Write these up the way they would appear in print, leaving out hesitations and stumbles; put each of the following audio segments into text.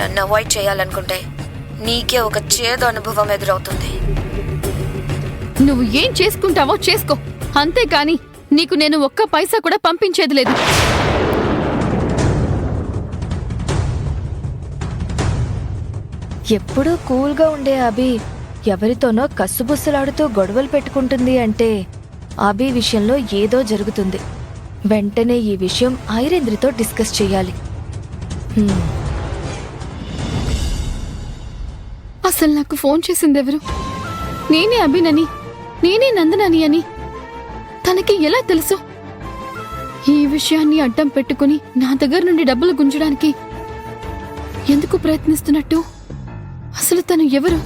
నన్ను అవాయిడ్ చేయాలనుకుంటే నీకే ఒక చేదు అనుభవం ఎదురవుతుంది. నువ్వు ఏం చేసుకుంటావో చేసుకో, అంతేకాని నీకు నేను ఒక్క పైసా కూడా పంపించేది లేదు. ఎప్పుడూ కూల్గా ఉండే అభి ఎవరితోనో కస్సుబుస్సులాడుతూ గొడవలు పెట్టుకుంటుంది అంటే అభి విషయంలో ఏదో జరుగుతుంది. వెంటనే ఈ విషయం ఐరేంద్రితో డిస్కస్ చెయ్యాలి. అసలు నాకు ఫోన్ చేసింది ఎవరు? నేనే అభినని, నేనే నందనని అని తనకి ఎలా తెలుసు? ఈ విషయాన్ని అడ్డం పెట్టుకుని నా దగ్గర నుండి డబ్బులు గుంజడానికి ఎందుకు ప్రయత్నిస్తున్నట్టు? అసలు తను ఎవరు?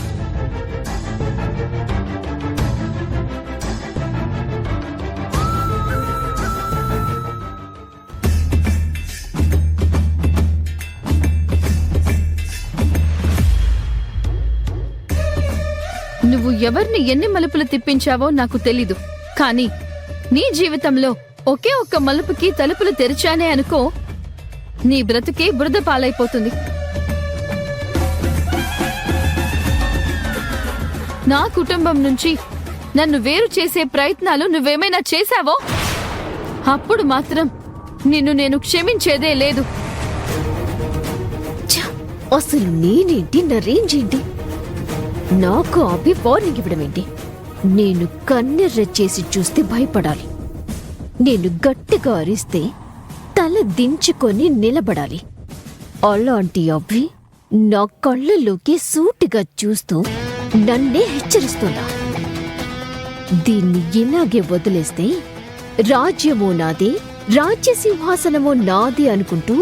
నువ్వు ఎవరిని ఎన్ని మలుపులు తిప్పించావో నాకు తెలీదు, కానీ నీ జీవితంలో ఒకే ఒక్క మలుపుకి తలుపులు తెరిచానే అనుకో, నీ బ్రతుకే బురద పాలైపోతుంది. నా కుటుంబం నుంచి నన్ను వేరు చేసే ప్రయత్నాలు నువ్వేమైనా చేశావో అప్పుడు మాత్రం నిన్ను నేను క్షమించేదే లేదు. అసలు నేనేంటి, నా రేంజ్ ఏంటి? నాకు అభి వార్నింగ్ ఇవ్వడం ఏంటి? నేను కన్నెర్ర చేసి చూస్తే భయపడాలి, నేను గట్టిగా అరిస్తే తల దించుకొని నిలబడాలి. అలాంటి అభి నా కళ్ళలోకి సూటిగా చూస్తూ నన్నే హెచ్చరిస్తున్నా. దీన్ని ఇలాగే వదిలేస్తే రాజ్యమో నాది, రాజ్యసింహాసనమో నాది అనుకుంటూ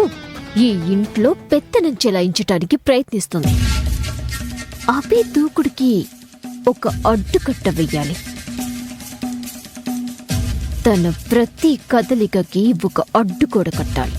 ఈ ఇంట్లో పెత్తనం చెలాయించటానికి ప్రయత్నిస్తుంది. అభి దూకుడికి ఒక అడ్డుకట్ట వెయ్యాలి. తన ప్రతి కదలికకి ఒక అడ్డుకోడ కట్టాలి.